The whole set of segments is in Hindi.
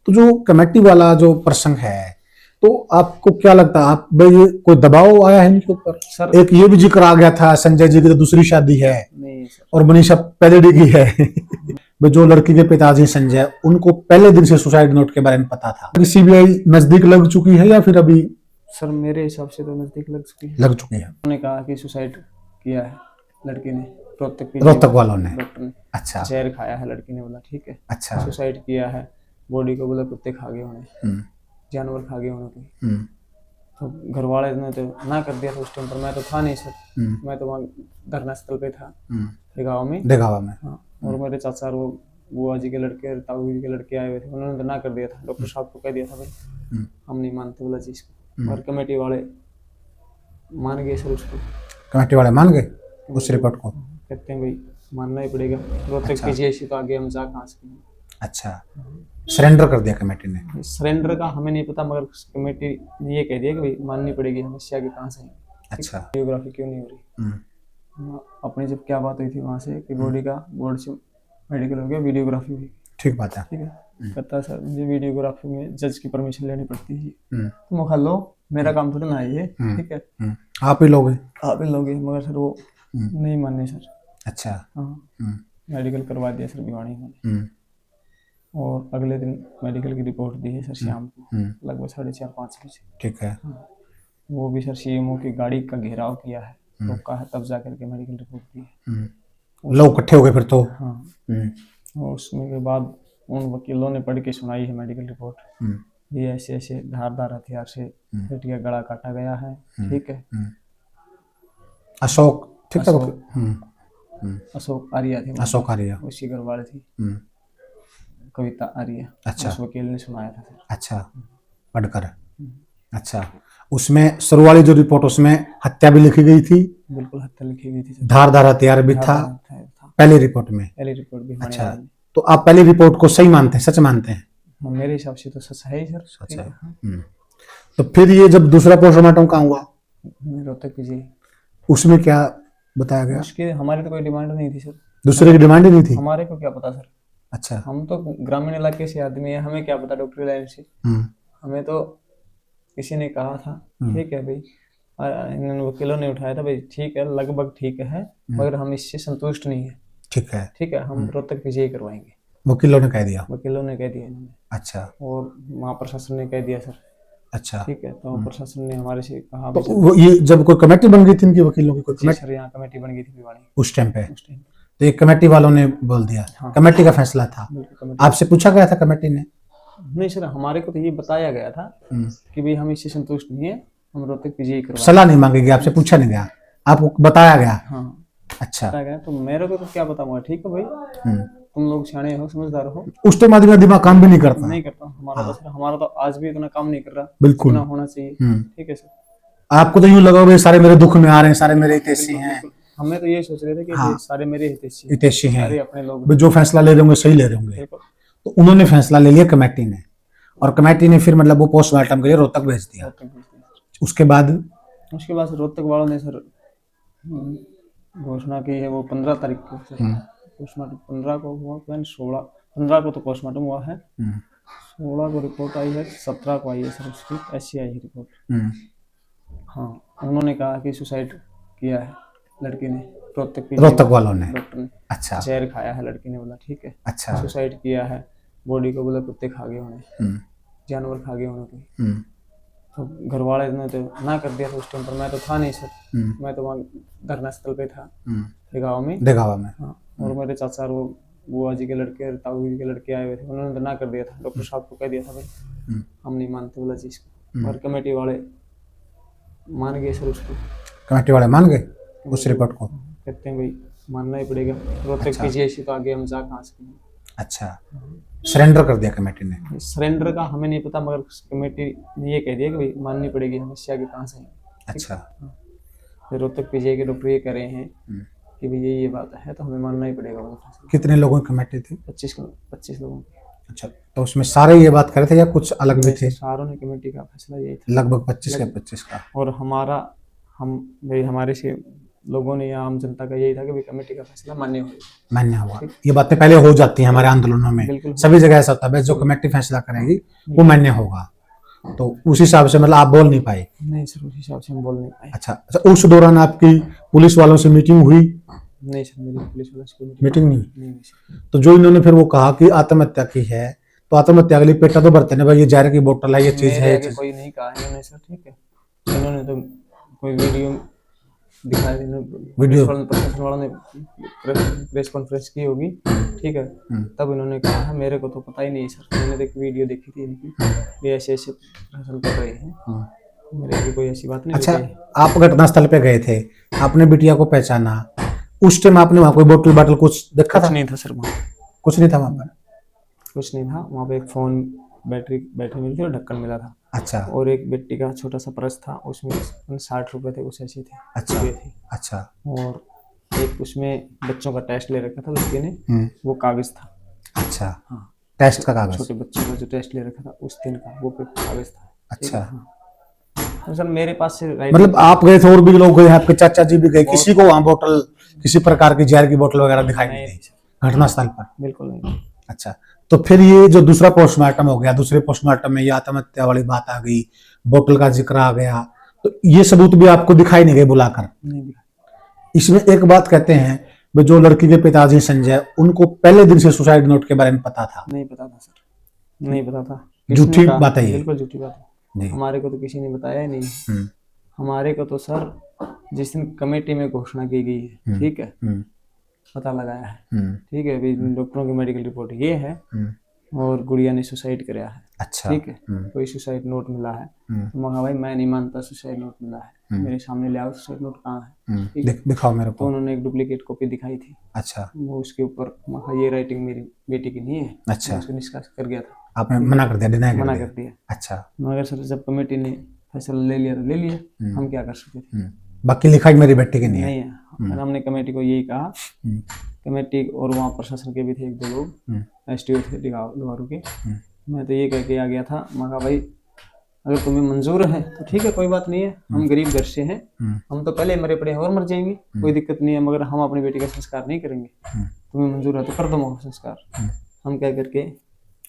तो जो कमेटी वाला जो प्रसंग है, तो आपको क्या लगता है, आप भाई ये कोई दबाव आया है इनके ऊपर? सर एक ये भी जिक्र आ गया था संजय जी की तो दूसरी शादी है नहीं सर, और मनीषा पहले डी की है। भाई जो लड़की के पिताजी संजय, उनको पहले दिन से सुसाइड नोट के बारे में पता था। सीबीआई नजदीक लग चुकी है या फिर अभी? सर मेरे हिसाब से तो नजदीक लग चुकी है। लग चुकी है। उन्होंने कहा कि सुसाइड किया है लड़की ने, रोहतक वालों ने। डॉक्टर ने अच्छा जहर खाया है लड़की ने, बोला ठीक है। अच्छा। सुसाइड किया है, बॉडी को बोला कुत्ते खा गए उन्हें, जानवर खा गए उन्हें। तो घर वाले ने तो ना कर दिया था उस टाइम पर। मैं तो था नहीं सर, मैं तो वहाँ धरना स्थल पे था गाँव में। देगावा में। हाँ, और मेरे चाचा और वो बुआ जी के लड़के, ताऊ जी के लड़के आए हुए थे, उन्होंने तो ना कर दिया था। डॉक्टर साहब को कह दिया था भाई हम नहीं मानते बोला चीज को, और कमेटी वाले मान गए सर उसको। कमेटी वाले मान गए उस रिपोर्ट को? कहते हैं भाई मानना ही पड़ेगा, रोहतक पीजीआई तो आगे हम जा कहाँ सकेंगे। अच्छा, सरेंडर कर दिया कमेटी ने? सरेंडर का हमें नहीं पता, मगर कमेटी ने ये कह दिया कि भाई माननी पड़ेगी, हम इससे आगे कहाँ से आएंगे। अच्छा, वीडियोग्राफी क्यों नहीं हो रही? अपनी जब क्या बात हुई थी वहाँ से कि बॉडी का बोर्ड से मेडिकल हो गया, वीडियोग्राफी हुई। ठीक बात है। ठीक है, कहता सर मुझे वीडियोग्राफी में जज की परमिशन लेनी पड़ती है। तो मैं खा लो, मेरा काम थोड़ा ना है ये, ठीक है, आप ही लोगे? आप ही लोगे, मगर सर वो नहीं माने सर। अच्छा। हाँ, मेडिकल करवा दिया सर भिवानी में, और अगले दिन मेडिकल की रिपोर्ट दी है सर शाम को लगभग 4:30-5 बजे। ठीक है। वो भी सर सीएमओ की गाड़ी का घेराव किया है, रोका है, तब जाकर के मेडिकल रिपोर्ट दी है। लोग इकट्ठे हो गए फिर तो? हाँ, और उसमें के बाद उन वकीलों ने पढ़ के सुनाई है मेडिकल रिपोर्ट, ये ऐसे ऐसे धारदार हथियार से बेटी का गला काटा गया है। ठीक है, अशोक, ठीक है, अशोक आर्या थे, अशोक आर्या उसकी घरवाली थी कविता आर्या। अच्छा, उस वकील ने सुनाया था सर। अच्छा, पढ़कर। अच्छा, उसमें शुरू वाली जो रिपोर्ट, उसमें हत्या भी लिखी गई थी? बिल्कुल हत्या लिखी गई थी सर। धारदार हथियार भी था पहली रिपोर्ट में? पहली रिपोर्ट भी। अच्छा, तो आप पहली रिपोर्ट को सही मानते हैं, सच मानते हैं? हाँ, मेरे हिसाब से तो सच है ही सर। सच है। तो फिर ये जब दूसरा पोस्टमार्टम कहाँ हुआ? रोहतक पीजी। उसमें क्या बताया गया? उसके हमारी तो कोई डिमांड नहीं थी सर। दूसरे की डिमांड ही नहीं थी? हमारे को क्या पता सर। अच्छा, हम तो ग्रामीण इलाके से आदमी है, हमें क्या पता डॉक्टरी लाइन से। हमें तो किसी ने कहा था, ठीक है भाई, इन वकीलों ने उठाया था भाई, ठीक है लगभग ठीक है, मगर हम इससे संतुष्ट नहीं है। ठीक है, ठीक है, हम रोहतक पीजीआई करवाएंगे, वकीलों ने कह दिया? वकीलों ने कह दिया इन्होंने। अच्छा, और वहाँ प्रशासन ने कह दिया सर। अच्छा, ठीक है, तो प्रशासन ने हमारे से कहा। तो ये जब कोई कमेटी बन गई थी इनकी वकीलों की, कोई कमेटी? सर यहाँ कमेटी बन गई थी भिवानी उस टाइम पे, तो एक कमेटी वालों ने बोल दिया? हाँ, कमेटी का फैसला था? आपसे पूछा गया था कमेटी ने? नहीं सर, हमारे को तो ये बताया गया था कि भाई हम इससे संतुष्ट नहीं है, हम रोहतक पीजीआई करवाएंगे। सलाह नहीं मांगेगी आपसे, पूछा नहीं गया, आपको बताया गया? हाँ। अच्छा, बताया गया, तो मेरे को तो क्या पता हुआ, ठीक है भाई, तुम लोग सियाने हो, समझदार हो। उस टाइम आदमी का दिमाग काम भी नहीं करता। नहीं करता हमारा। हाँ। तो सर हमारा तो आज भी इतना काम नहीं कर रहा, बिल्कुल होना चाहिए। ठीक है सर, आपको तो यूं लगा भाई सारे मेरे दुख में आ रहे हैं, सारे मेरे हितैषी हैं। हमें तो ये सोच रहे थे कि हाँ, सारे मेरे हितैषी हैं, सारे अपने लोग, जो फैसला ले रहे होंगे सही ले रहे होंगे। तो उन्होंने फैसला ले लिया कमेटी ने, और कमेटी ने फिर मतलब वो पोस्टमार्टम के लिए रोहतक भेज दिया। उसके बाद रोहतक वालों ने सर घोषणा की है, वो 15 तारीख को पोस्टमार्टम 15 को हुआ, 15 को तो पोस्टमार्टम हुआ है, 16 को रिपोर्ट आई है, 17 को आई है सर उसकी, ऐसी आई है रिपोर्ट। हाँ, उन्होंने कहा कि सुसाइड किया है लड़की ने, रोहतक वालों ने, डॉक्टर ने। अच्छा, जहर खाया है लड़की ने, बोला ठीक है। अच्छा, सुसाइड किया है, बॉडी को बोला कुत्ते खा गए उन्हें, जानवर खा गए उन्हें। तो घर वाले ने तो ना कर दिया था उस टाइम पर। मैं तो था नहीं सर, मैं तो वहाँ धरना स्थल पे था गाँव में। देगावा में। हाँ, और मेरे चाचा और वो बुआ जी के लड़के, ताऊ जी के लड़के आए हुए थे, उन्होंने तो ना कर दिया था। डॉक्टर साहब को कह दिया था भाई हम नहीं मानते बोला चीज को, और कमेटी वाले मान गए सर उसको। कमेटी वाले मान गए उस रिपोर्ट को? कहते हैं भाई मानना ही पड़ेगा, रोहतक पीजीआई तो आगे हम जा कहाँ सकेंगे। अच्छा, सरेंडर कर दिया कमेटी ने? सरेंडर का हमें नहीं पता, मगर कमेटी ने ये कह दिया कि भाई माननी पड़ेगी, हम इससे आगे कहाँ से आएंगे। अच्छा, फिर रोहतक पीजीआई के डॉक्टर ये कह रहे हैं कि भाई ये बात है, तो हमें मानना ही पड़ेगा। कितने लोगों की कमेटी थी? 25 लोगों की। अच्छा, तो उसमें सारे ये बात कर रहे थे या कुछ अलग भी थे? सारों ने कमेटी का फैसला यही था, लगभग 25 का। और हम भाई हमारे से लोगों ने या आम जनता का यही था कि भाई कमेटी का फैसला मान्य हो। मान्य हुआ। ये बातें पहले हो जाती हैं हमारे आंदोलनों में, बिल्कुल। सभी जगह ऐसा होता है, जो कमेटी फैसला करेगी वो मान्य होगा। तो उस हिसाब से मतलब आप बोल नहीं पाए? नहीं सर, उस हिसाब से हम बोल नहीं पाए। अच्छा अच्छा, उस दौरान आपकी पुलिस वालों से मीटिंग हुई? नहीं सर, मेरी पुलिस वालों से कोई मीटिंग नहीं? नहीं हुई सर। तो जो इन्होंने फिर वो कहा कि आत्महत्या की है, तो आत्महत्या के लिए पेटा तो भरते ना भाई, ये जहर की बोतल है, ये चीज मेरे है, ये आगे चीज। कोई नहीं कहा इन्होंने सर, ठीक है। इन्होंने तो कोई वीडियो दिखाया, वीडियो? प्रशासन वालों ने प्रेस कॉन्फ्रेंस की होगी, ठीक है, तब इन्होंने कहा है। मेरे को तो पता ही नहीं है सर, मैंने तो वीडियो देखी थी इनकी, ये ऐसे ऐसे प्रशासन कर रहे हैं, मेरे आगे कोई ऐसी बात नहीं। अच्छा, बताई। आप घटनास्थल पे गए थे, आपने बिटिया को पहचाना, उस टाइम आपने वहां कोई बोतल बाटल कुछ देखा कुछ था? नहीं था सर, वहाँ कुछ नहीं था वहां पर? कुछ नहीं था वहाँ पे। एक फोन, बैटरी मिली थी और ढक्कन मिला था। अच्छा और एक मिट्टी का छोटा सा पर्स था, उसमें 60 रुपए थे, कुछ ऐसे थे। अच्छा रुपए थे। अच्छा। और एक उसमें बच्चों का टेस्ट ले रखा था लड़के ने, वो कागज था। अच्छा, हाँ, टेस्ट का कागज? छोटे बच्चों का जो टेस्ट ले रखा था उस दिन का वो कागज था। अच्छा। हाँ। तो सर मेरे पास से मतलब आप गए थे और भी लोग गए, आपके चाचा जी भी गए, किसी को वहां बोतल, किसी प्रकार की जहर की बोतल वगैरह दिखाई नहीं दी घटनास्थल पर? बिल्कुल नहीं। अच्छा, तो फिर ये जो दूसरा पोस्टमार्टम हो गया, दूसरे पोस्टमार्टम में ये आत्महत्या वाली बात आ गई, बोतल का जिक्र आ गया, तो ये सबूत भी आपको दिखाई नहीं गए बुलाकर? नहीं दिखा। इसमें एक बात कहते हैं वो जो लड़की के पिताजी संजय, उनको पहले दिन से सुसाइड नोट के बारे में पता था? नहीं पता था सर, नहीं पता था। झूठी बात है ये? बिल्कुल झूठी बात है। हमारे को तो किसी ने बताया ही नहीं। हमारे को तो सर जिस दिन कमेटी में घोषणा की गई है, ठीक है, पता लगाया है, ठीक है, अभी डॉक्टरों की मेडिकल रिपोर्ट ये है और गुड़िया ने सुसाइड कराया है। अच्छा, ठीक है, कोई सुसाइड नोट मिला है। तो मगा भाई मैं नहीं मानता सुसाइड नोट मिला है, मेरे सामने ले आओ सुसाइड नोट कहाँ है, दिखाओ मेरे तो को। उन्होंने एक डुप्लीकेट कॉपी दिखाई थी। अच्छा, वो उसके ऊपर मगा ये राइटिंग मेरी बेटी की नहीं है। अच्छा, उसको निष्कासित कर गया था। आपने मना कर दिया, डिनाई मना कर दिया। अच्छा, मगर सर जब कमेटी ने फैसला ले लिया तो ले लिया, हम क्या कर सकते थे। बाकी लिखाई मेरी बेटी की नहीं है। नहीं है। हमने कमेटी को यही कहा, कमेटी और वहाँ प्रशासन के भी थे एक दो लोग, एसटीओ थे लोहारू के। मैं तो ये कह के आ गया था, मैं कहा भाई अगर तुम्हें मंजूर है तो ठीक है, कोई बात नहीं है, हम गरीब घर से हैं, हम तो पहले मरे पड़े और मर जाएंगे, कोई दिक्कत नहीं है, मगर हम अपनी बेटी का संस्कार नहीं करेंगे। तुम्हें मंजूर है तो कर दो संस्कार। हम क्या करके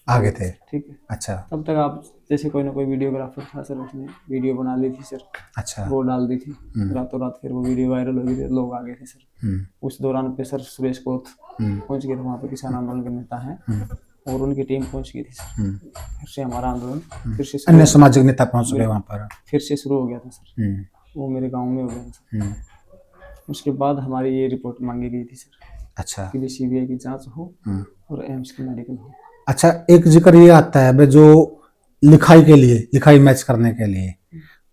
आगे थे, ठीक है। अच्छा, तब तक आप जैसे कोई ना कोई वीडियोग्राफर था सर, उसने वीडियो बना ली थी सर। अच्छा, वो डाल दी थी रातों रात, फिर वो वीडियो वायरल हो गई थी, लोग आ गए थे सर। उस दौरान पे सर सुरेश कोथ पहुंच गए थे वहाँ पे, किसान आंदोलन के नेता हैं, और उनकी टीम पहुंच गई थी सर। फिर से हमारा आंदोलन फिर से अन्य सामाजिक नेता पहुंच गए वहाँ पर, फिर से शुरू हो गया था सर। वो मेरे गाँव में हो गया था सर। उसके बाद हमारी ये रिपोर्ट मांगी गई थी सर, अच्छा, कि सीबीआई की जाँच हो और एम्स की मेडिकल हो। अच्छा, एक जिक्र ये आता है जो लिखाई के लिए, लिखाई मैच करने के लिए,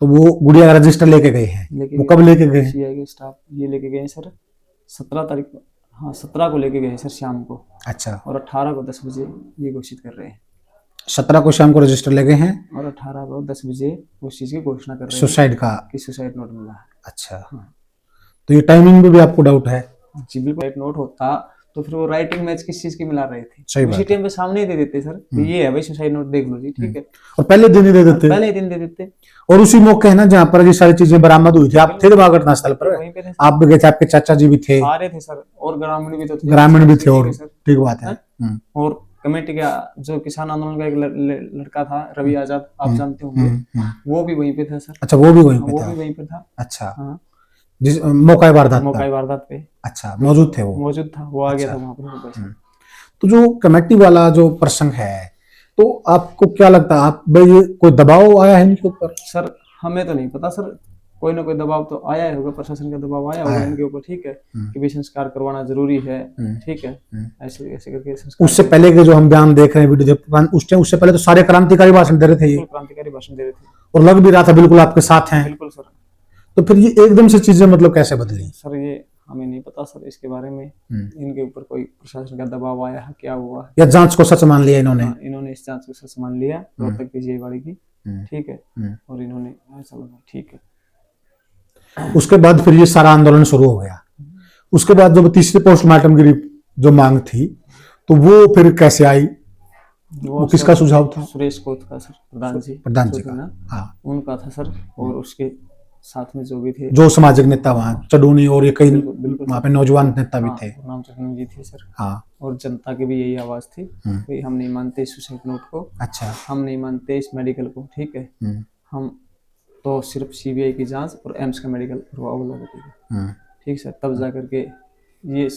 तो वो गुड़िया का रजिस्टर लेके गए हैं, वो कब लेके गए? सीआई के स्टाफ ये लेके गए सर 17 तारीख को, हाँ 17 को लेके गए सर शाम को। अच्छा, और 18 को 10 बजे ये घोषित कर रहे हैं। 17 को शाम को रजिस्टर ले गए हैं और 18 को 10 बजे उस चीज की घोषणा कर रहे हैं, सुसाइड का, कि सुसाइड नोट मिला है। अच्छा, तो ये टाइमिंग में भी आपको डाउट है? जी बिल्कुल, नोट होता तो फिर वो राइटिंग मैच किस चीज की मिला रहे थे, सही बात उसी टाइम पे सामने ही दे देते सर, तो ये है भाई सुसाइड नोट देख लो जी, ठीक है, और पहले दिन ही दे देते, पहले ही दिन दे देते। और उसी मौके है ना जहाँ पर ये सारी चीजें बरामद हुई थी, आप थे वहां घटनास्थल पर? वहीं पे थे, आप भी गए थे, आपके चाचा जी भी थे? सारे थे सर, और ग्रामीण भी तो थे, ग्रामीण भी थे, और ठीक बात है। और कमेटी का जो किसान आंदोलन का एक लड़का था रवि आजाद, आप जानते होंगे, वो भी वहीं पे था सर। अच्छा, वो भी वहीं पे वो था? भी वहीं पे था। अच्छा, हाँ, जिस मौका वारदात पे अच्छा मौजूद थे, वो मौजूद था, वो आ गया था वहाँ पर। तो जो कमेटी वाला जो प्रसंग है, तो आपको क्या लगता है, आप भाई कोई दबाव आया है इनके ऊपर? सर हमें तो नहीं पता सर, कोई ना कोई दबाव तो आया होगा, प्रशासन का दबाव आया होगा इनके ऊपर, ठीक है, कि भी संस्कार करवाना जरूरी है, ठीक है, ऐसे ऐसे करके संस्कार। उससे पहले के जो हम बयान देख रहे हैं वीडियो, उससे पहले तो सारे क्रांतिकारी भाषण दे रहे थे, ये क्रांतिकारी भाषण दे रहे थे, और लग भी रहा था बिल्कुल आपके साथ हैं। बिल्कुल सर। तो फिर ये एकदम से चीजें मतलब कैसे बदली? सर ये हमें नहीं पता सर, इसके बारे में इनके ऊपर कोई प्रशासन का दबाव आया है, क्या हुआ है, या जांच को सच मान लिया इन्होंने? इन्होंने इस जांच को सच मान लिया रोहतक की वाली की, ठीक है, और इन्होंने ऐसा लगा ठीक है। उसके बाद फिर ये सारा आंदोलन शुरू हो गया। उसके बाद जब तीसरे पोस्टमार्टम की जो मांग थी, तो वो फिर कैसे आई? वो किसका सुझाव था? सुरेश कोथ का सर, प्रधान जी का, हाँ, उनका था सर। और उसके साथ में जो भी थे। जो सामाजिक नेता वहाँ चडूनी और ये कई बिल्कुल वहाँ पे नौजवान नेता भी हाँ, थे। राम चरण जी थे सर। हाँ। और जनता की भी यही आवाज थी कि हम नहीं मानते इस सुसाइड नोट को, अच्छा। हम नहीं मानते इस मेडिकल को, ठीक है, हम तो सिर्फ सीबीआई की जांच और एम्स का मेडिकल करवाओ लगेगा, ठीक सर। तब जा करके ये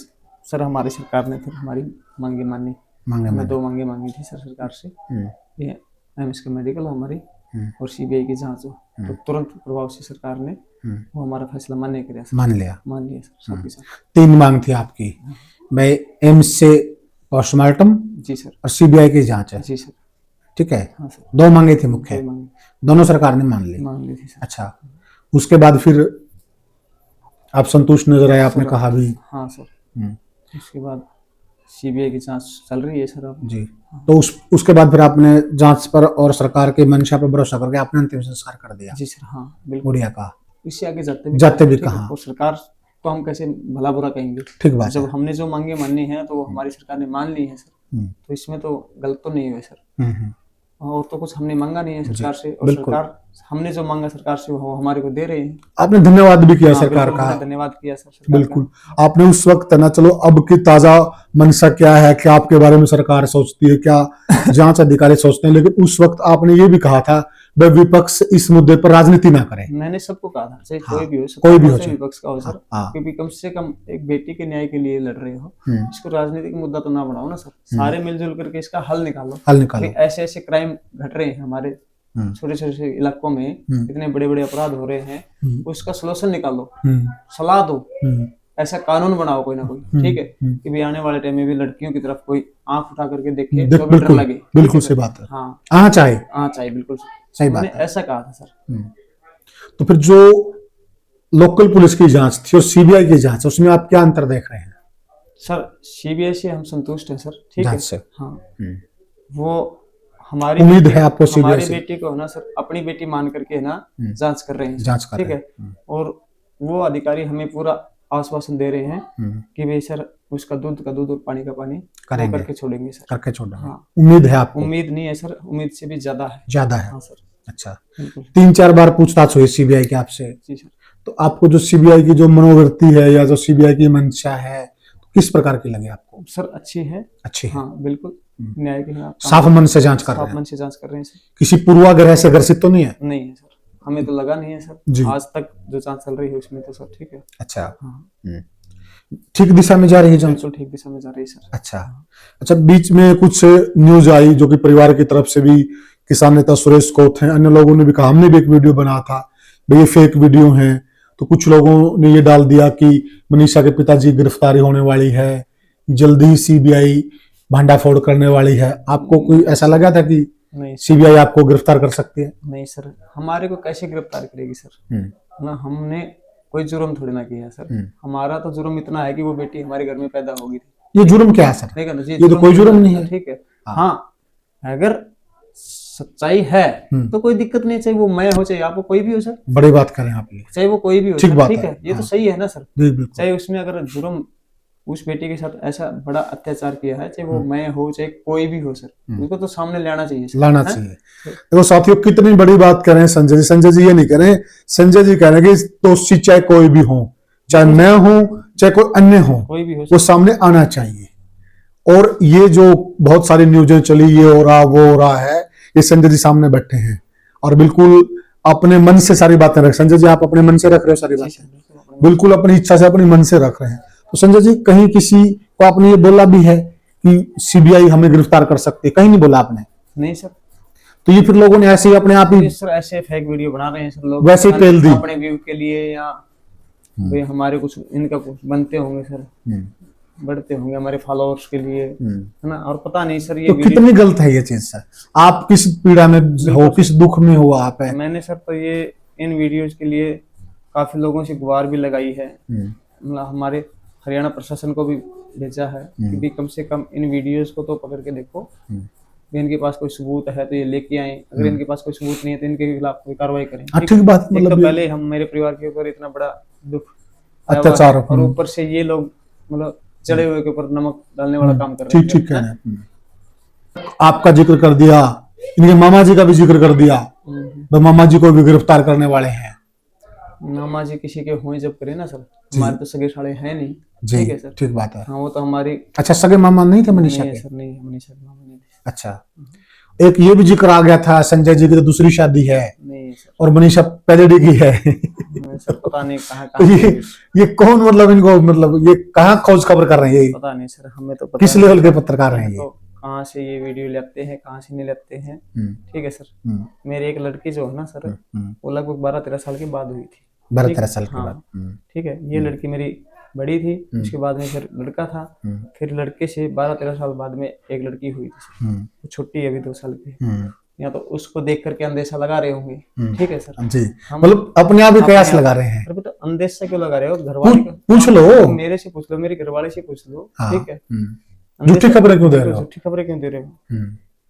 सर हमारी सरकार ने फिर हमारी मांगे मानी। हमने 2 मांगे मांगी थी सर सरकार से, ये एम्स का मेडिकल हमारी और सीबीआई की जांच हो, तो तुरंत प्रभाव से सरकार ने वो हमारा फैसला मान्य किया सर। मान लिया सर सबके साथ। 3 मांग थी आपकी भाई, एम्स से पोस्टमार्टम जी सर और सीबीआई की जांच है। जी सर। ठीक है। हाँ सर। 2 मांगे थी मुख्य, 2 मांगे दोनों सरकार ने मान ली थी सर। अच्छा, उसके बाद फिर आप संतुष्ट नजर आए, आपने कहा भी। हाँ सर। उसके बाद सीबीआई की जांच चल रही है सर अब। जी। तो उसके बाद फिर आपने जांच पर और सरकार के मंशा पर भरोसा करके आपने अंतिम संस्कार कर दिया। जी सर। हाँ बिल्कुल। गुड़िया का इससे आगे जाते भी कहा। और सरकार तो हम कैसे भला बुरा कहेंगे, ठीक बात जब है। हमने जो मांगे माननी है तो हमारी सरकार ने मान ली है सर, तो इसमें तो गलत तो नहीं हुए सर। और तो कुछ हमने मांगा नहीं है सरकार से, और सरकार हमने जो मांगा सरकार से वो हमारे को दे रहे हैं। आपने धन्यवाद भी किया सरकार का। धन्यवाद किया सर सरकार बिल्कुल। आपने उस वक्त ना, चलो अब की ताजा मंशा क्या है, क्या आपके बारे में सरकार सोचती है, क्या जांच अधिकारी सोचते हैं, लेकिन उस वक्त आपने ये भी कहा था भाई विपक्ष इस मुद्दे पर राजनीति ना करे। मैंने सबको कहा था चाहे हाँ, कोई भी हो, विपक्ष का हो सर, क्योंकि कम से कम एक बेटी के न्याय के लिए लड़ रहे हो, इसको राजनीतिक मुद्दा तो ना बनाओ ना सर। सारे मिलजुल करके इसका हल निकालो। ऐसे ऐसे क्राइम घट रहे हैं हमारे छोटे छोटे इलाकों में, इतने बड़े बड़े अपराध हो रहे हैं, उसका सलूशन निकालो, सलाह दो, ऐसा कानून बनाओ कोई ना कोई, ठीक है, कि भी आने वाले टाइम में भी लड़कियों की तरफ कोई आंख उठा करके देखे तो भी डर लगे। बिल्कुल सही बात है। हाँ चाहिए बिल्कुल सही बात है। ऐसा कहा था सर। तो फिर जो लोकल पुलिस की जांच थी और सीबीआई की जांच, उसमें आप क्या अंतर देख रहे हैं? सर सीबीआई से हम संतुष्ट हैं सर, ठीक है। हाँ वो हमारी उम्मीद है आपको सीबीआई हमारी बेटी को ना सर अपनी बेटी मान करके ना जांच कर रहे हैं, ठीक है। और वो अधिकारी हमें पूरा आश्वासन दे रहे हैं कि भाई सर उसका दूध का दूध और पानी का पानी करके छोड़ेंगे सर, करके छोड़ेंगे। हाँ। उम्मीद है आपको? उम्मीद नहीं है सर, उम्मीद से भी ज्यादा है। हाँ सर। अच्छा, 3-4 बार पूछताछ हुई सीबीआई के आपसे। जी सर। तो आपको जो सीबीआई की जो मनोवृत्ति है या जो सीबीआई की मंशा है, किस प्रकार की लगी आपको? सर अच्छी है। हाँ बिल्कुल, न्याय के खिलाफ साफ मन से जांच कर रहे हैं। साफ मन से जांच कर रहे हैं सर। किसी पूर्वाग्रह से ग्रसित तो नहीं है? नहीं है सर, हमें तो लगा नहीं है सर। आज तक जो जांच चल रही है उसमें तो सर ठीक है। अच्छा। ठीक दिशा में जा रही है जांच? बिल्कुल ठीक दिशा में जा रही है सर। अच्छा, बीच में कुछ न्यूज आई जो कि परिवार की तरफ से भी, किसान नेता सुरेश कोथ हैं, अन्य लोगों ने भी कहा, हमने भी एक वीडियो बनाया था भाई ये फेक वीडियो है, तो कुछ लोगों ने ये डाल दिया कि मनीषा के पिताजी गिरफ्तारी होने वाली है, जल्दी सीबीआई भांडाफोड़ करने वाली है। आपको कोई ऐसा लगा था कि नहीं सीबीआई आपको गिरफ्तार कर सकती है? नहीं सर, हमारे को कैसे गिरफ्तार करेगी सर, ना हमने कोई जुर्म थोड़ी ना किया है सर। हमारा तो जुर्म इतना है कि वो बेटी हमारे घर में पैदा होगी थी। ये जुर्म क्या है सर? देखा ना, ये तो कोई जुर्म नहीं है, ठीक है। हाँ अगर सच्चाई है तो कोई दिक्कत नहीं, चाहे वो मैं हो चाहे आप कोई भी हो सर। बड़ी बात करें आप, चाहे वो कोई भी हो, ठीक है, ये तो सही है ना सर। चाहे उसमें अगर जुर्म उस बेटी के साथ ऐसा बड़ा अत्याचार किया है, चाहे वो मैं हो चाहे कोई भी हो सर, उसको तो सामने लाना चाहिए, लाना चाहिए। देखो साथियों, कितनी बड़ी बात कर रहे हैं संजय जी ये नहीं कह रहे, संजय जी कह रहे हैं कि दोषी चाहे कोई भी हो, चाहे मैं हूं चाहे कोई अन्य हो, कोई भी हो, वो सामने आना चाहिए। और ये जो बहुत सारी न्यूजें चली, ये हो रहा वो हो रहा है, ये संजय जी सामने बैठे हैं और बिल्कुल अपने मन से सारी बातें रख। संजय जी आप अपने मन से रख रहे हो सारी बातें, बिल्कुल अपनी इच्छा से अपने मन से रख रहे हैं। तो संजय जी कहीं किसी को आपने ये बोला भी है कि सीबीआई हमें गिरफ्तार कर सकती है? कहीं नहीं बोला आपने? नहीं सर। तो ये फिर लोगों ने ऐसे ही अपने आप ही सर ऐसे फेक वीडियो बना रहे हैं सर लोग, वैसे ही पेल दी अपने व्यू के लिए, या भाई हमारे कुछ इनका कुछ बनते होंगे सर, बढ़ते होंगे हमारे फॉलोअर्स के लिए, है ना। और पता नहीं सर ये तो कितनी गलत है ये चीज सर। आप किस पीड़ा में हो, किस दुख में हो आप है? मैंने सर तो ये इन वीडियोज के लिए काफी लोगों से गुहार भी लगाई है, मतलब हमारे हरियाणा प्रशासन को भी भेजा है कि भी कम से कम इन वीडियोस को तो पकड़ के देखो, इनके पास कोई सबूत है तो ये लेके आए, अगर इनके पास कोई सबूत नहीं है तो इनके खिलाफ कोई कार्रवाई करें। ठीक बात, मतलब तो पहले हम मेरे परिवार के ऊपर इतना बड़ा दुख अत्याचार और ऊपर से ये लोग मतलब चढ़े हुए के ऊपर नमक डालने वाला काम कर रहे हैं। ठीक है। आपका जिक्र कर दिया, इनके मामा जी का भी जिक्र कर दिया, मामा जी को भी गिरफ्तार करने वाले हैं। मामा जी किसी के हुए जब करे ना सर, हमारे तो सगे साले हैं नहीं। जी ठीक है सर। ठीक बात है। हाँ वो तो हमारी अच्छा सगे मामा नहीं थे मनीषा नहीं है के? सर, नहीं है मनीषा के मामा नहीं थे। अच्छा, एक ये भी जिक्र आ गया था संजय जी की तो दूसरी शादी है नहीं है सर। और मनीषा पहले की है। सर पता नहीं कहाँ तो कहाँ ये कौन मतलब इनको मतलब ये कहाँ खोज खबर कर रहे हैं ये? पता नहीं सर, हमें तो पता किस नहीं। लेवल के पत्रकार हैं हमें ये? तो कहाँ से ये वीडियो लेते हैं, कहाँ से नहीं लेते हैं। हम्म, ठीक है सर। हम्म, मेरी एक लड़की जो है ना सर, वो लगभग 12-13 साल के बाद हुई थी। 12-13 साल के हाँ बाद। ठीक है, ये लड़की मेरी बड़ी थी, उसके बाद में फिर लड़का था, फिर लड़के से 12-13 साल बाद में एक लड़की हुई थी सर। वो छोटी है अभी 2 साल की। या तो उसको देख करके अंदेशा लगा रहे होंगे। ठीक है सर। जी, हम मतलब अपने आप ही कयास अपने आप- लगा रहे हैं। अरे तो अंदेशा क्यों लगा रहे हो? घर वाले को पूछ लो। मेरे से पूछ लो, मेरे घर वाले से पूछ लो। हाँ, ठीक है। झूठी खबरें क्यों दे रहे हो? झूठी खबरें क्यों दे रहे हो?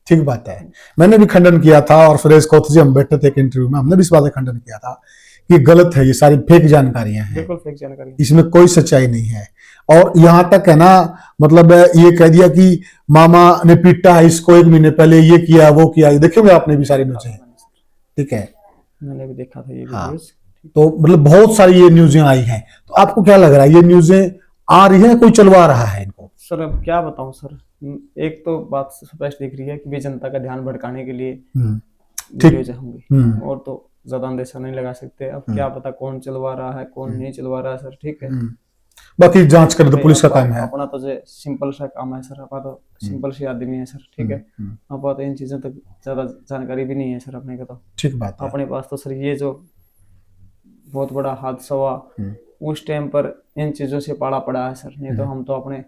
ठीक बात है। मैंने भी खंडन किया था और सुरेश कौथ जी हम बैठे थे एक इंटरव्यू में, हमने भी इस बात का खंडन किया था कि गलत है, ये सारी फेक जानकारियां हैं, बिल्कुल फेक जानकारी। इसमें कोई सच्चाई नहीं है। और यहाँ तक है ना, मतलब ये कह दिया कि मामा ने पीटा है इसको 1 महीने पहले, ये किया वो किया, देखोगे आपने भी सारी न्यूज़ें। ठीक है, मैंने भी देखा था ये हाँ। वीडियोस। तो मतलब बहुत सारी ये न्यूज़ें आई हैं, तो आपको क्या लग रहा है ये न्यूज़ें आ रही है, कोई चलवा रहा है इनको? सर अब क्या बताऊं सर, एक तो बात स्पष्ट दिख रही है कि वे जनता का ध्यान भटकाने के लिए वीडियोज होंगी, और तो ज्यादा अंदेशा नहीं लगा सकते। अब क्या पता कौन चलवा रहा है, कौन नहीं चलवा रहा है सर। ठीक है, बाकी जांच कर दो, पुलिस का काम है। अपना तो सिंपल सा काम है सर, अपना तो सिंपल सी आदमी है सर। ठीक है, अपना तो इन चीजों तक ज्यादा जानकारी भी नहीं है सर अपने का। तो ठीक बात है। अपने पास तो सर ये जो बहुत बड़ा हादसा हुआ उस टाइम पर इन चीजों से पाला पड़ा है सर, नहीं तो हम तो अपने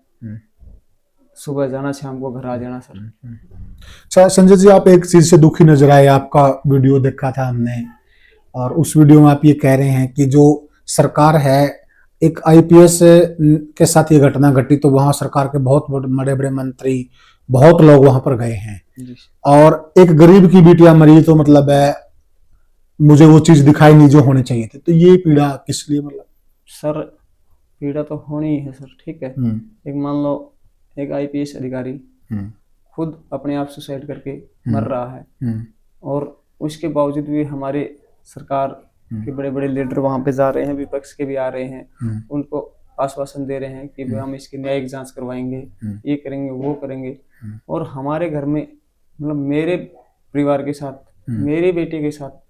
सुबह जाना, शाम को घर आ जाना सर। अच्छा संजय जी, आप एक चीज से दुखी नजर आए, आपका वीडियो देखा था हमने, और उस वीडियो में आप ये कह रहे हैं कि जो सरकार है, एक आईपीएस के साथ ये घटना घटी तो वहां सरकार के बहुत बड़े बड़े मंत्री, बहुत लोग वहां पर गए हैं, और एक गरीब की बेटियां मरी, तो मतलब है मुझे वो चीज दिखाई नहीं जो होनी चाहिए थी। तो ये पीड़ा किस लिए? मतलब सर पीड़ा तो होनी है सर। ठीक है, एक मान लो एक आईपीएस अधिकारी खुद अपने आप सुसाइड करके मर रहा है, और उसके बावजूद भी हमारे सरकार के बड़े बड़े लीडर वहां पे जा रहे हैं, विपक्ष के भी आ रहे हैं, उनको आश्वासन दे रहे हैं कि भाई हम इसकी न्यायिक जांच करवाएंगे, ये करेंगे वो करेंगे। और हमारे घर में मतलब मेरे परिवार के साथ, मेरे बेटे के साथ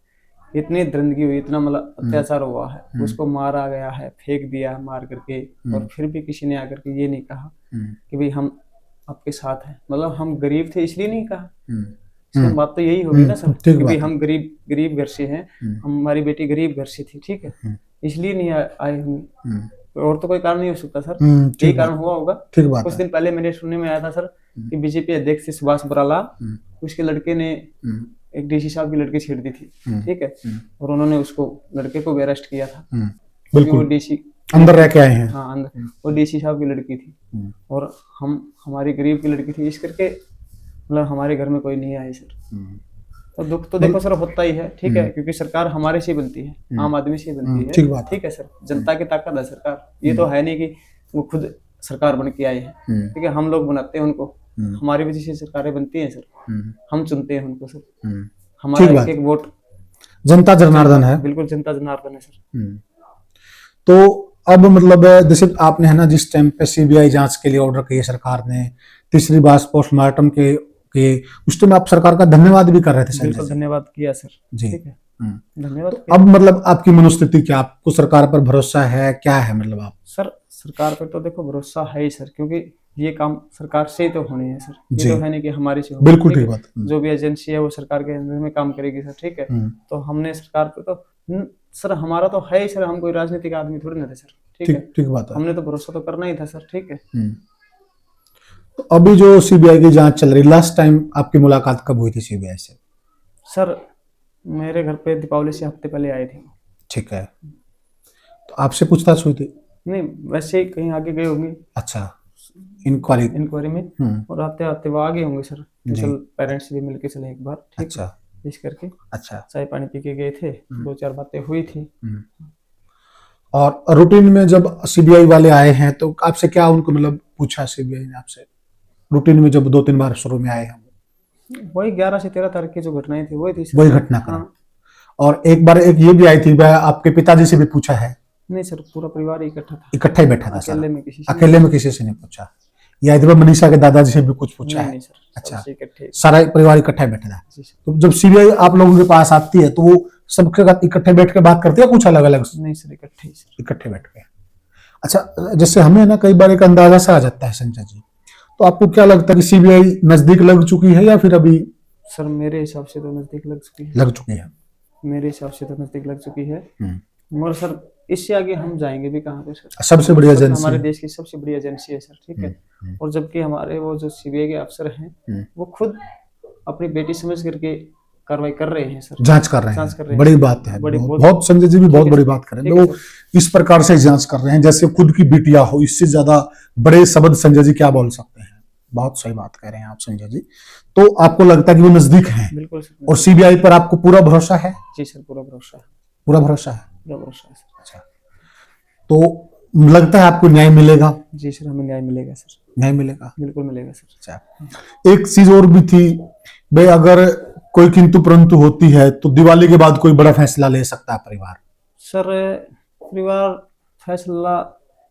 इतनी दरिंदगी हुई, इतना मतलब अत्याचार हुआ है, उसको मारा गया है, फेंक दिया मार करके, और फिर भी किसी ने आकर के ये नहीं कहा कि भाई हम आपके साथ हैं। मतलब हम गरीब थे इसलिए नहीं कहा। बात तो यही होगी ना सर कि भाई हम गरीब घर से हैं, हमारी बेटी गरीब घर से थी। ठीक है, इसलिए नहीं आए होंगे, और तो कोई कारण नहीं हो सकता सर। यही कारण हुआ होगा। कुछ दिन पहले मेरे सुनने में आया था सर कि बीजेपी अध्यक्ष सुभाष बराला, उसके लड़के ने एक डीसी साहब की लड़की छेड़ दी थी। ठीक है, और उन्होंने उसको लड़के को भी अरेस्ट किया था, क्योंकि वो डीसी अंदर रह के आए हैं। हाँ अंदर, वो डीसी साहब की लड़की थी, और हम हमारी गरीब की लड़की थी, इस करके मतलब हमारे घर में कोई नहीं आया सर। तो दुख तो देखो सर होता ही है। ठीक है, क्योंकि सरकार हमारे से बनती है, आम आदमी से बनती है। ठीक है सर, जनता की ताकत है सरकार, ये तो है नहीं कि वो खुद सरकार बन के आए हैं। ठीक है, हम लोग बनाते हैं उनको, हमारी वजह से सरकारें बनती हैं सर, हम चुनते हैं उनको सर। हमारा एक वोट जनता जनार्दन है। बिल्कुल जनता जनार्दन है सर। तो अब मतलब जैसे आपने है ना, जिस टाइम पे सीबीआई जांच के लिए ऑर्डर किए सरकार ने, तीसरी बार पोस्टमार्टम के उस टाइम आप सरकार का धन्यवाद भी कर रहे थे। बिल्कुल धन्यवाद किया सर जी। ठीक है, धन्यवाद। तो अब मतलब आपकी मनोस्थिति क्या, आपको सरकार पर भरोसा है, क्या है मतलब आप? सर सरकार पर तो देखो भरोसा है ही सर, क्योंकि ये काम सरकार से ही तो होने हैं सर, ये तो है नहीं कि हमारे से होगा। बिल्कुल ठीक बात। जो भी एजेंसी है वो सरकार के अंदर में काम करेगी सर। ठीक है, तो हमने सरकार पे तो सर हमारा तो है ही सर, हम कोई राजनीतिक आदमी थोड़ी ना थे सर। ठीक है, ठीक बात है, हमने तो भरोसा तो करना ही था सर। ठीक है, तो अभी जो सीबीआई की जांच चल रही, लास्ट टाइम आपकी मुलाकात कब हुई थी सीबीआई से? सर मेरे घर पे दीपावली से हफ्ते पहले आए थे। ठीक है, तो आपसे पूछताछ हुई थी? नहीं, वैसे ही कहीं आगे गए होंगे। अच्छा, इंक्वायरी में, और आते आते वो आगे होंगे सर, चल पेरेंट्स भी मिलके चले एक बार। ठीक है, इस करके अच्छा चाय पानी पी के गए थे, 2-4 बातें हुई थी। और रूटीन में जब सीबीआई वाले आए हैं तो आपसे क्या उनको मतलब पूछा सीबीआई ने आपसे, रूटीन में जब 2-3 बार शुरू में आए हैं? वही 11 से 13 तारीख की जो घटनाएं थी वही थी सर। वही घटना का। और एक बार एक ये भी आई थी, वह आपके पिताजी से भी पूछा है? नहीं सर, पूरा परिवार ही इकट्ठा था, इकट्ठा ही बैठा था अकेले सारा? में किसी से अकेले में किसी से नहीं पूछा? या इधर मनीषा के दादाजी से भी कुछ पूछा नहीं, है? नहीं सर, अच्छा, सबसे इकट्ठे। सारा परिवार इकट्ठा ही बैठा था। जी सर। तो जब सीबीआई आप लोगों के पास आती है तो वो सबके साथ इकट्ठे बैठ के बात करती है, कुछ अलग अलग? नहीं सर, इकट्ठे ही सर। इकट्ठे बैठ के। अच्छा, जैसे हमें ना कई बार एक अंदाजा सा आ जाता है संजय जी, तो आपको क्या लगता है कि सीबीआई नजदीक लग चुकी है या फिर अभी? सर मेरे हिसाब से तो नजदीक लग चुकी है। लग चुकी है। मेरे हिसाब से तो नजदीक लग चुकी है, मगर सर इससे आगे हम जाएंगे भी कहाँ पे सर? सबसे बड़ी सर, एजेंसी हमारे देश की सबसे बड़ी एजेंसी है सर, ठीक है। और जबकि हमारे वो जो सीबीआई के अफसर हैं वो खुद अपनी बेटी समझ करके कार्रवाई कर रहे हैं सर, जांच कर रहे जांच कर रहे हैं। हैं। बड़ी बात है, बड़ी बहुत संजय जी भी बहुत है बड़ी सर, बात कर रहे ठीक हैं। है वो इस प्रकार से जांच कर रहे हैं जैसे खुद की बिटिया हो, इससे ज्यादा बड़े शब्द संजय जी क्या बोल सकते हैं? बहुत सही बात कह रहे हैं आप संजय जी। तो आपको लगता है कि वो नजदीक हैं? बिल्कुल सर। और सीबीआई पर आपको पूरा भरोसा है? जी सर, पूरा भरोसा है। पूरा भरोसा है? पूरा भरोसा है सर। अच्छा, तो लगता है आपको न्याय मिलेगा? जी सर, हमें न्याय मिलेगा सर। न्याय मिलेगा? बिल्कुल मिलेगा सर। अच्छा, एक चीज और भी थी भाई, अगर कोई किंतु परंतु होती है तो दिवाली के बाद कोई बड़ा फैसला ले सकता है परिवार? सर परिवार फैसला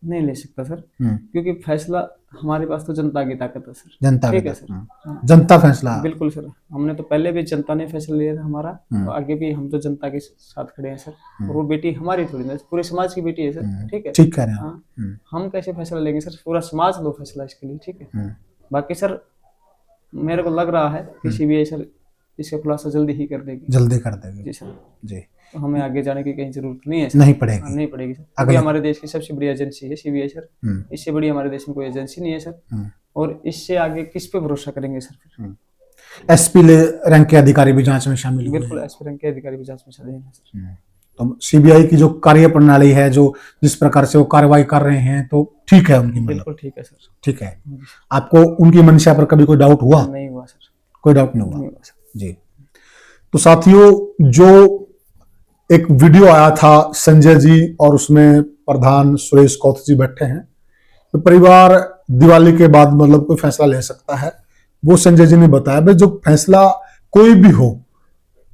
नहीं ले सकता सर, क्योंकि फैसला हमारे पास तो जनता की ताकत है सर। जनता ठीक की है सर। जनता फैसला? बिल्कुल सर, हमने तो पहले भी जनता ने फैसला लिया था हमारा, तो आगे भी हम तो जनता के साथ खड़े हैं सर। और वो बेटी हमारी थोड़ी ना, पूरे समाज की बेटी है सर, ठीक है। ठीक कह रहे हैं। हाँ, हम कैसे फैसला लेंगे सर? पूरा समाज लो फैसला इसके लिए, ठीक है। बाकी सर मेरे को लग रहा है कि सीबीआई सर इसका खुलासा जल्दी ही कर देगी। जल्दी कर देगी? जी सर जी। तो हमें आगे जाने की कहीं जरूरत नहीं है सर। नहीं पड़ेगी? नहीं पड़ेगी सर, क्योंकि हमारे देश की सबसे बड़ी एजेंसी है सीबीआई सर। इससे बड़ी हमारे देश में कोई एजेंसी नहीं है सर। और इससे आगे किस पे भरोसा करेंगे सर फिर? एसपी रैंक के अधिकारी भी जांच में शामिल हुए? बिल्कुल, एसपी रैंक के अधिकारी भी जांच में शामिल हैं सर। तो सीबीआई की जो कार्य प्रणाली है, जो जिस प्रकार से वो कार्रवाई कर रहे हैं, तो ठीक है उनकी? बिल्कुल ठीक है सर। ठीक है। आपको उनकी मंशा पर कभी कोई डाउट हुआ? नहीं हुआ सर। कोई डाउट नहीं हुआ? नहीं हुआ सर। जी। तो साथियों, जो एक वीडियो आया था संजय जी और उसमें प्रधान सुरेश कौथ जी बैठे हैं, तो परिवार दिवाली के बाद मतलब कोई फैसला ले सकता है, वो संजय जी ने बताया भाई जो फैसला कोई भी हो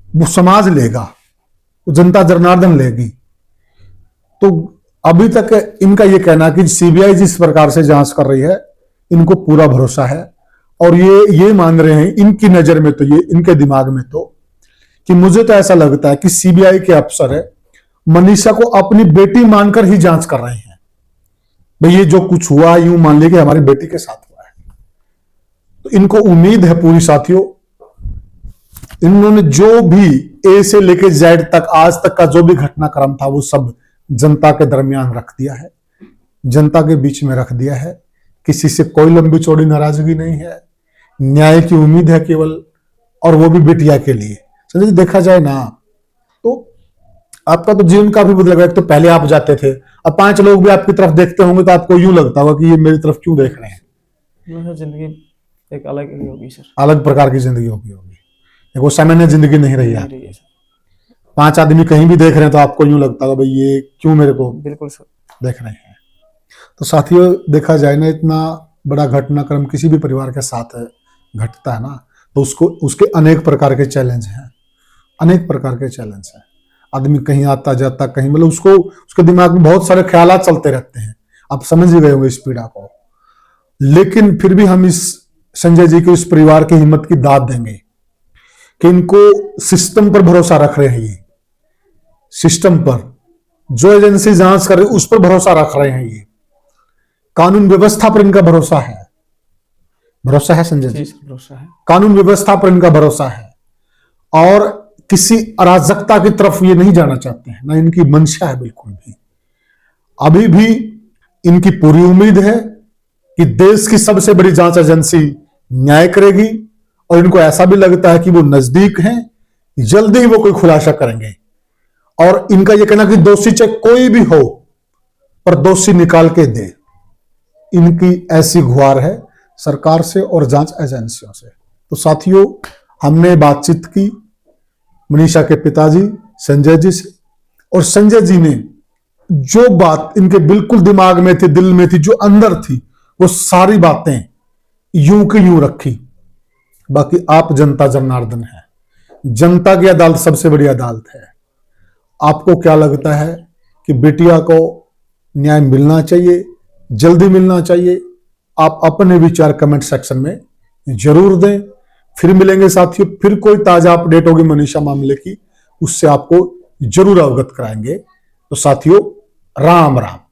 वो समाज लेगा, वो जनता जनार्दन लेगी। तो अभी तक इनका ये कहना कि सीबीआई जिस प्रकार से जांच कर रही है इनको पूरा भरोसा है, और ये मान रहे हैं इनकी नजर में, तो ये इनके दिमाग में तो, कि मुझे तो ऐसा लगता है कि सीबीआई के अफसर है मनीषा को अपनी बेटी मानकर ही जांच कर रहे हैं। भाई ये जो कुछ हुआ यूं मान लीजिए कि हमारी बेटी के साथ हुआ है। तो इनको उम्मीद है पूरी साथियों, इन्होंने जो भी ए से लेकर जेड तक आज तक का जो भी घटनाक्रम था वो सब जनता के दरमियान रख दिया है, जनता के बीच में रख दिया है। किसी से कोई लंबी चौड़ी नाराजगी नहीं है, न्याय की उम्मीद है केवल, और वो भी बिटिया के लिए। संजय जी देखा जाए ना तो आपका तो जीवन काफी बदल, एक तो पहले आप जाते थे, अब 5 लोग भी आपकी तरफ देखते होंगे तो आपको यूं लगता होगा कि ये मेरी तरफ क्यों देख रहे हैं। जिंदगी एक अलग ही होगी सर, अलग प्रकार की जिंदगी होगी। एक वो सामान्य जिंदगी नहीं रही है। 5 आदमी कहीं भी देख रहे हैं तो आपको यूं लगता होगा भाई ये क्यों मेरे को बिल्कुल सर देख रहे हैं। तो साथियों देखा जाए ना, इतना बड़ा घटनाक्रम किसी भी परिवार के साथ घटता है ना, तो उसको उसके अनेक प्रकार के चैलेंज हैं, अनेक प्रकार के चैलेंज हैं। आदमी कहीं आता जाता, कहीं मतलब उसको उसके दिमाग में बहुत सारे ख्यालात चलते रहते हैं। आप समझ ही गए होंगे इस पीड़ा को। लेकिन फिर भी हम इस संजय जी के इस परिवार की हिम्मत की दाद देंगे कि इनको सिस्टम पर भरोसा रख रहे हैं, ये सिस्टम पर जो एजेंसी जांच कर रही है उस पर भरोसा रख रहे हैं, ये कानून व्यवस्था पर इनका भरोसा है। भरोसा है संजय जी? भरोसा है। कानून व्यवस्था पर इनका भरोसा है, और किसी अराजकता की तरफ ये नहीं जाना चाहते हैं, ना इनकी मंशा है बिल्कुल भी। अभी भी इनकी पूरी उम्मीद है कि देश की सबसे बड़ी जांच एजेंसी न्याय करेगी, और इनको ऐसा भी लगता है कि वो नजदीक हैं, जल्दी ही वो कोई खुलासा करेंगे। और इनका यह कहना कि दोषी चाहे कोई भी हो पर दोषी निकाल के दे, इनकी ऐसी गुहार है सरकार से और जांच एजेंसियों से। तो साथियों, हमने बातचीत की मनीषा के पिताजी संजय जी से, और संजय जी ने जो बात इनके बिल्कुल दिमाग में थी, दिल में थी, जो अंदर थी, वो सारी बातें यूं की यूं रखी। बाकी आप जनता जनार्दन है, जनता की अदालत सबसे बड़ी अदालत है। आपको क्या लगता है कि बिटिया को न्याय मिलना चाहिए, जल्दी मिलना चाहिए? आप अपने विचार कमेंट सेक्शन में जरूर दें। फिर मिलेंगे साथियों, फिर कोई ताजा अपडेट होगी मनीषा मामले की, उससे आपको जरूर अवगत कराएंगे। तो साथियों, राम राम।